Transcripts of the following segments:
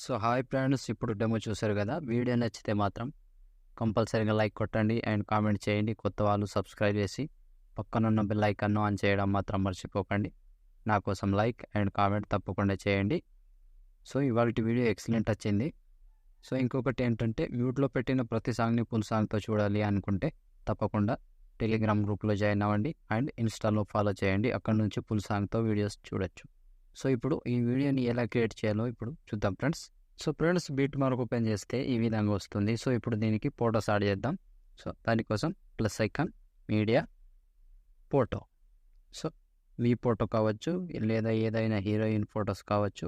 So hi friends, ఇప్పుడు demo చూశారు కదా. వీడియో నచ్చితే మాత్రం కంపల్సరీగా లైక్ కొట్టండి అండ్ కామెంట్ చేయండి. కొత్త వాళ్ళు సబ్స్క్రైబ్ చేసి పక్కనున్న బెల్ ఐకాన్ను ఆన్ చేయడం మాత్రం మర్చిపోకండి. నా కోసం లైక్ అండ్ కామెంట్ తప్పకుండా చేయండి. సో ఇవాళ వీడియో ఎక్సలెంట్ వచ్చింది. సో ఇంకొకటి ఏంటంటే, మ్యూట్లో పెట్టిన ప్రతి సాంగ్ని ఫుల్ సాంగ్తో చూడాలి అనుకుంటే తప్పకుండా టెలిగ్రామ్ గ్రూప్లో జాయిన్ అవ్వండి అండ్ ఇన్స్టాలో ఫాలో చేయండి. అక్కడ నుంచి ఫుల్ సాంగ్తో వీడియోస్ చూడొచ్చు. సో ఇప్పుడు ఈ వీడియోని ఎలా క్రియేట్ చేయాలో ఇప్పుడు చూద్దాం friends. So friends, beat mark open చేస్తే ఈ విధంగా వస్తుంది. సో ఇప్పుడు దీనికి ఫోటోస్ యాడ్ చేద్దాం. సో దానికోసం plus icon, media, photo. So మీ ఫోటో కావచ్చు లేదా ఏదైనా హీరోయిన్ ఫొటోస్ కావచ్చు,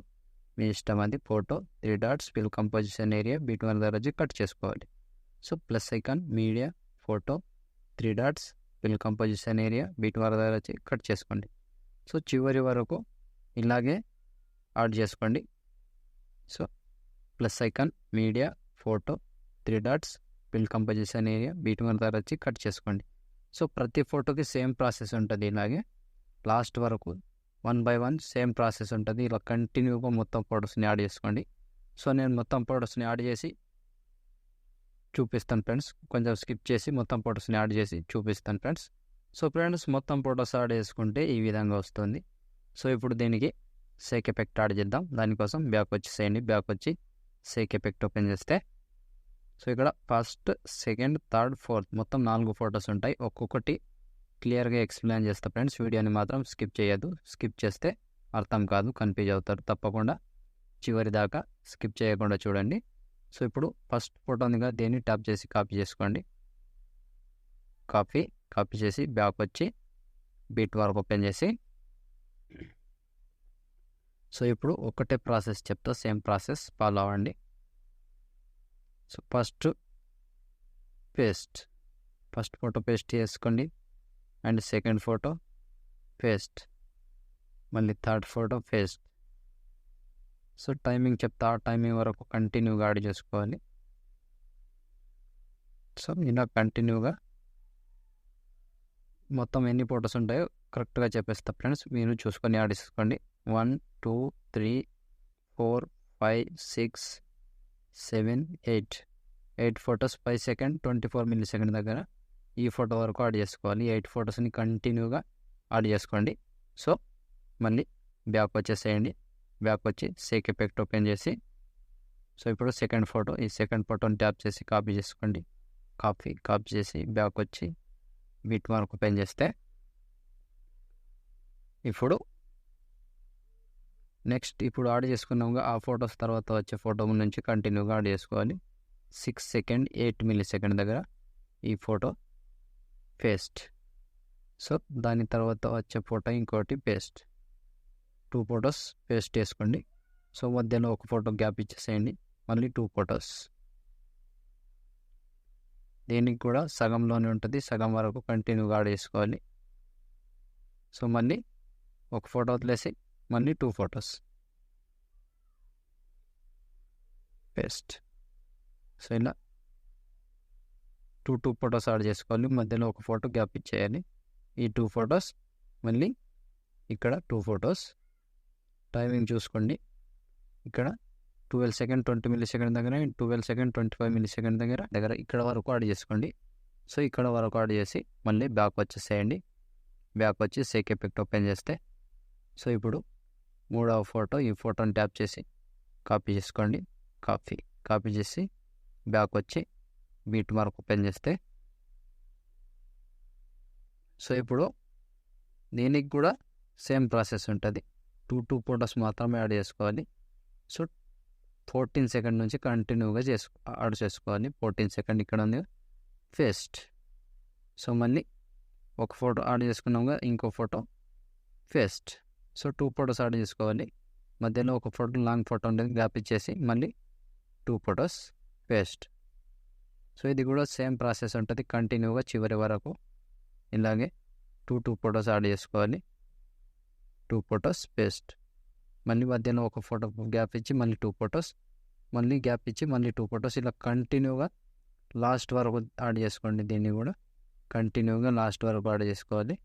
మీ ఇష్టం. అది photo 3 dots fill composition area beat mark దగ్గర వచ్చి కట్ చేసుకోవాలి. So plus icon, media, photo 3 dots fill composition area beat mark దగ్గర వచ్చి కట్ చేసుకోండి. సో చివరి వరకు ఇలాగే యాడ్ చేసుకోండి. So plus icon, media, photo 3 dots fill composition area beat mark దగ్గర వచ్చి కట్ చేసుకోండి. సో ప్రతి ఫోటోకి సేమ్ ప్రాసెస్ ఉంటుంది. ఇలాగే లాస్ట్ వరకు 1 by 1 సేమ్ ప్రాసెస్ ఉంటుంది. ఇలా కంటిన్యూగా మొత్తం ఫొటోస్ని యాడ్ చేసుకోండి. సో నేను మొత్తం ఫొటోస్ని యాడ్ చేసి చూపిస్తాను ఫ్రెండ్స్. కొంచెం స్కిప్ చేసి మొత్తం ఫొటోస్ని యాడ్ చేసి చూపిస్తాను ఫ్రెండ్స్. సో ఫ్రెండ్స్, మొత్తం ఫొటోస్ యాడ్ చేసుకుంటే ఈ విధంగా వస్తుంది. సో ఇప్పుడు దీనికి షేక్ ఎఫెక్ట్ యాడ్ చేద్దాం. దానికోసం బ్యాక్ వచ్చేసేయండి. బ్యాక్ వచ్చి షేక్ ఎఫెక్ట్ ఓపెన్ చేస్తే సో ఇక్కడ ఫస్ట్, సెకండ్, థర్డ్, ఫోర్త్ మొత్తం 4 ఫొటోస్ ఉంటాయి. ఒక్కొక్కటి క్లియర్గా ఎక్స్ప్లెయిన్ చేస్తా ఫ్రెండ్స్. వీడియోని మాత్రం స్కిప్ చేయొద్దు. స్కిప్ చేస్తే అర్థం కాదు, కన్ఫ్యూజ్ అవుతారు. తప్పకుండా చివరి దాకా స్కిప్ చేయకుండా చూడండి. సో ఇప్పుడు ఫస్ట్ ఫోటో ఉందిగా, దీన్ని ట్యాప్ చేసి కాపీ చేసుకోండి. కాపీ చేసి బ్యాక్ వచ్చి బీట్ మార్క్ ఓపెన్ చేసి, సో ఇప్పుడు ఒకటే ప్రాసెస్ చెప్తా, సేమ్ ప్రాసెస్ ఫాలో అవ్వండి. సో ఫస్ట్ ఫోటో పేస్ట్ చేసుకోండి అండ్ సెకండ్ ఫోటో పేస్ట్, మళ్ళీ third photo paste. So timing చెప్తా, ఆ టైమింగ్ వరకు కంటిన్యూగా యాడ్ చేసుకోవాలి. సో ఇలా కంటిన్యూగా మొత్తం ఎన్ని ఫొటోస్ ఉంటాయో కరెక్ట్గా చెప్పేస్తా ఫ్రెండ్స్. మీరు చూసుకొని యాడ్ చేసుకోండి. 1 2 3 4 5 6 7 8 ఫొటోస్ 5 సెకండ్ 24 మిల్లీ సెకండ్ దగ్గర ఈ ఫోటో వరకు యాడ్ చేసుకోవాలి. 8 ఫొటోస్ని కంటిన్యూగా యాడ్ చేసుకోండి. సో మళ్ళీ బ్యాక్ వచ్చేసేయండి. బ్యాక్ వచ్చి షేక్ ఎఫెక్ట్ ఓపెన్ చేసి, సో ఇప్పుడు సెకండ్ ఫోటో, ఈ సెకండ్ ఫోటోని ట్యాప్ చేసి కాపీ చేసుకోండి. కాపీ చేసి బ్యాక్ వచ్చి బీట్ మార్క్ ఓపెన్ చేస్తే, ఇప్పుడు నెక్స్ట్ ఇప్పుడు యాడ్ చేసుకున్నాముగా ఆ ఫొటోస్ తర్వాత వచ్చే ఫోటో నుంచి కంటిన్యూగా యాడ్ చేసుకోవాలి. 6 సెకండ్ 8 మిల్లీ సెకండ్ దగ్గర ఈ ఫోటో పేస్ట్. సో దాని తర్వాత వచ్చే ఫోటో ఇంకోటి పేస్ట్. 2 ఫొటోస్ పేస్ట్ చేసుకోండి. సో మధ్యలో ఒక ఫోటో గ్యాప్ ఇచ్చేసేయండి. మళ్ళీ 2 ఫొటోస్. దీనికి కూడా సగంలోనే ఉంటుంది, సగం వరకు కంటిన్యూగా యాడ్ చేసుకోవాలి. సో మళ్ళీ ఒక ఫోటో వదిలేసి మళ్ళీ 2 ఫొటోస్ పేస్ట్. సో ఇలా 2 ఫొటోస్ యాడ్ చేసుకోవాలి. మధ్యలో ఒక ఫోటో గ్యాప్ ఇచ్చేయాలి. ఈ 2 ఫొటోస్, మళ్ళీ ఇక్కడ 2 ఫొటోస్. టైమింగ్ చూసుకోండి. ఇక్కడ 12 సెకండ్ 20 మిల్లీ సెకండ్ దగ్గర, 12 సెకండ్ 25 మిల్లీ సెకండ్ దగ్గర ఇక్కడ వరకు యాడ్ చేసుకోండి. సో ఇక్కడ వరకు యాడ్ చేసి మళ్ళీ బ్యాక్ వచ్చేసేయండి. బ్యాక్ వచ్చి షేక్ ఎఫెక్ట్ ఓపెన్ చేస్తే, సో ఇప్పుడు మూడవ ఫోటో, ఈ ఫోటోని ట్యాప్ చేసి కాపీ చేసుకోండి. కాపీ చేసి బ్యాక్ వచ్చి బీట్ మార్క్ ఓపెన్ చేస్తే, సో ఇప్పుడు దీనికి కూడా సేమ్ ప్రాసెస్ ఉంటుంది. 2 ఫొటోస్ మాత్రమే యాడ్ చేసుకోవాలి. సో 14 సెకండ్ నుంచి కంటిన్యూగా యాడ్ చేసుకోవాలి. 14 సెకండ్ ఇక్కడ ఉంది పేస్ట్. సో మళ్ళీ ఒక ఫోటో యాడ్ చేసుకున్నాముగా, ఇంకో photo paste. So 2 photos add చేసుకోవాలి. మధ్యలో ఒక ఫోటో లాంగ్ ఫోటో ఉంటుంది, గ్యాప్ ఇచ్చేసి మళ్ళీ 2 ఫొటోస్ పేస్ట్. సో ఇది కూడా సేమ్ ప్రాసెస్ ఉంటుంది. కంటిన్యూగా చివరి వరకు ఇలాగే 2 ఫొటోస్ యాడ్ చేసుకోవాలి. 2 ఫొటోస్ పేస్ట్. మళ్ళీ మధ్యలో ఒక ఫోటో గ్యాప్ ఇచ్చి మళ్ళీ 2 ఫొటోస్, మళ్ళీ గ్యాప్ ఇచ్చి మళ్ళీ 2 ఫొటోస్. ఇలా కంటిన్యూగా లాస్ట్ వరకు యాడ్ చేసుకోండి. దీన్ని కూడా కంటిన్యూగా లాస్ట్ వరకు యాడ్ చేసుకోవాలి.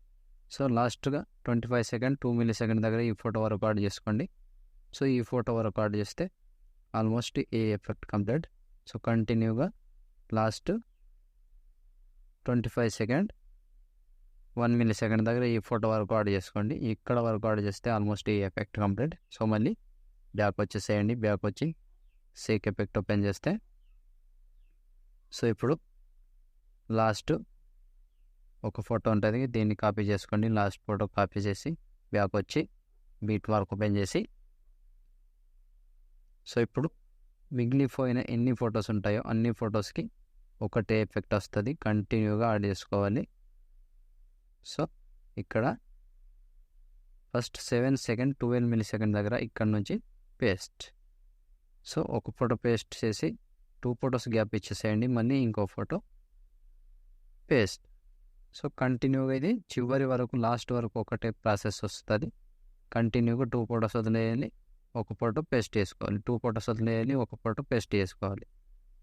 సో లాస్ట్గా 25 సెకండ్ 2 మిల్లీ సెకండ్ దగ్గర ఈ ఫోటో వరకు యాడ్ చేసుకోండి. సో ఈ ఫోటో వరకు యాడ్ చేస్తే ఆల్మోస్ట్ ఈ ఎఫెక్ట్ కంప్లీట్. సో కంటిన్యూగా లాస్ట్ 25 సెకండ్ 1 మిల్లీ సెకండ్ దగ్గర ఈ ఫోటో వరకు యాడ్ చేసుకోండి. ఇక్కడ వరకు యాడ్ చేస్తే ఆల్మోస్ట్ ఈ ఎఫెక్ట్ కంప్లీట్. సో మళ్ళీ బ్యాక్ వచ్చేసేయండి. బ్యాక్ వచ్చి షేక్ ఎఫెక్ట్ ఓపెన్ చేస్తే సో ఇప్పుడు లాస్ట్ ఒక ఫోటో ఉంటుంది, దీన్ని కాపీ చేసుకోండి. లాస్ట్ ఫోటో కాపీ చేసి బ్యాక్ వచ్చి బీట్ మార్క్ ఓపెన్ చేసి సో ఇప్పుడు మిగిలిపోయిన ఎన్ని ఫొటోస్ ఉంటాయో అన్ని ఫొటోస్కి ఒకటే ఎఫెక్ట్ వస్తుంది. కంటిన్యూగా యాడ్ చేసుకోవాలి. సో ఇక్కడ ఫస్ట్ 7 సెకండ్ 12 మిల్లీ సెకండ్ దగ్గర ఇక్కడ నుంచి పేస్ట్. సో ఒక ఫోటో పేస్ట్ చేసి 2 ఫొటోస్ గ్యాప్ ఇచ్చేసేయండి. మళ్ళీ ఇంకో ఫోటో పేస్ట్. సో కంటిన్యూగా ఇది చివరి వరకు లాస్ట్ వరకు ఒకటే ప్రాసెస్ వస్తుంది. కంటిన్యూగా 2 ఫొటోస్ వదిలేయాలి, ఒక ఫోటో పేస్ట్ చేసుకోవాలి. 2 ఫొటోస్ వదిలేయాలి, ఒక ఫోటో పేస్ట్ చేసుకోవాలి.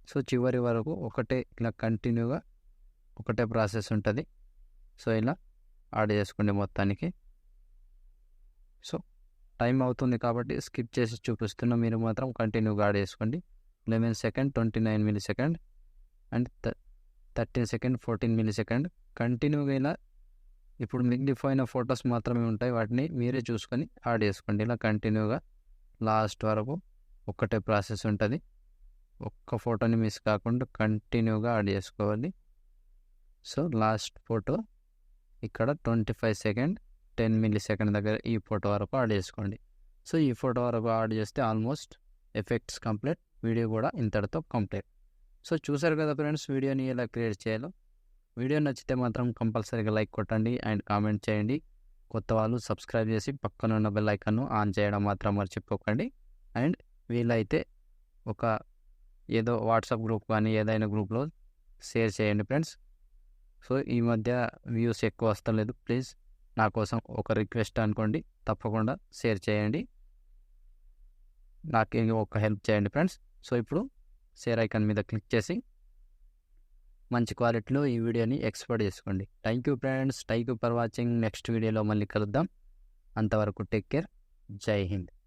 సో చివరి వరకు ఒకటే ఇలా కంటిన్యూగా ఒకటే ప్రాసెస్ ఉంటుంది. సో ఇలా యాడ్ చేసుకోండి మొత్తానికి. సో టైం అవుతుంది కాబట్టి స్కిప్ చేసి చూపిస్తున్నా, మీరు మాత్రం కంటిన్యూగా యాడ్ చేసుకోండి. 11 second 29 milli second and 13 second 14 milli second కంటిన్యూగా ఇలా. ఇప్పుడు మిగిలిపోయిన ఫొటోస్ మాత్రమే ఉంటాయి, వాటిని మీరే చూసుకొని యాడ్ చేసుకోండి. ఇలా కంటిన్యూగా లాస్ట్ వరకు ఒక్కటే ప్రాసెస్ ఉంటుంది. ఒక్క ఫోటోని మిస్ కాకుండా కంటిన్యూగా యాడ్ చేసుకోవాలి. సో లాస్ట్ ఫోటో ఇక్కడ 25 సెకండ్ 10 మిల్లీ సెకండ్ దగ్గర ఈ ఫోటో వరకు యాడ్ చేసుకోండి. సో ఈ ఫోటో వరకు యాడ్ చేస్తే ఆల్మోస్ట్ ఎఫెక్ట్స్ కంప్లీట్. వీడియో కూడా ఇంతటితో కంప్లీట్. సో చూసారు కదా ఫ్రెండ్స్ వీడియోని ఎలా క్రియేట్ చేయాలో. వీడియో నచ్చితే మాత్రం కంపల్సరీగా లైక్ కొట్టండి అండ్ కామెంట్ చేయండి. కొత్త వాళ్ళు సబ్స్క్రైబ్ చేసి పక్కన ఉన్న బెల్ ఐకాన్ను ఆన్ చేయడం మాత్రం మర్చిపోకండి. అండ్ వీలైతే ఒక ఏదో వాట్సాప్ గ్రూప్ కానీ ఏదైనా గ్రూప్లో షేర్ చేయండి ఫ్రెండ్స్. సో ఈ మధ్య వ్యూస్ ఎక్కువ వస్తలేదు, ప్లీజ్ నా కోసం ఒక రిక్వెస్ట్ అనుకోండి, తప్పకుండా షేర్ చేయండి, నాకు ఒక హెల్ప్ చేయండి ఫ్రెండ్స్. సో ఇప్పుడు షేర్ ఐకాన్ మీద క్లిక్ చేసి మంచి క్వాలిటీలో ఈ వీడియోని ఎక్స్పోర్ట్ చేసుకోండి. Thank you friends, thank you for watching. Next వీడియోలో మళ్ళీ కలుద్దాం. అంతవరకు టేక్ కేర్. జై హింద్.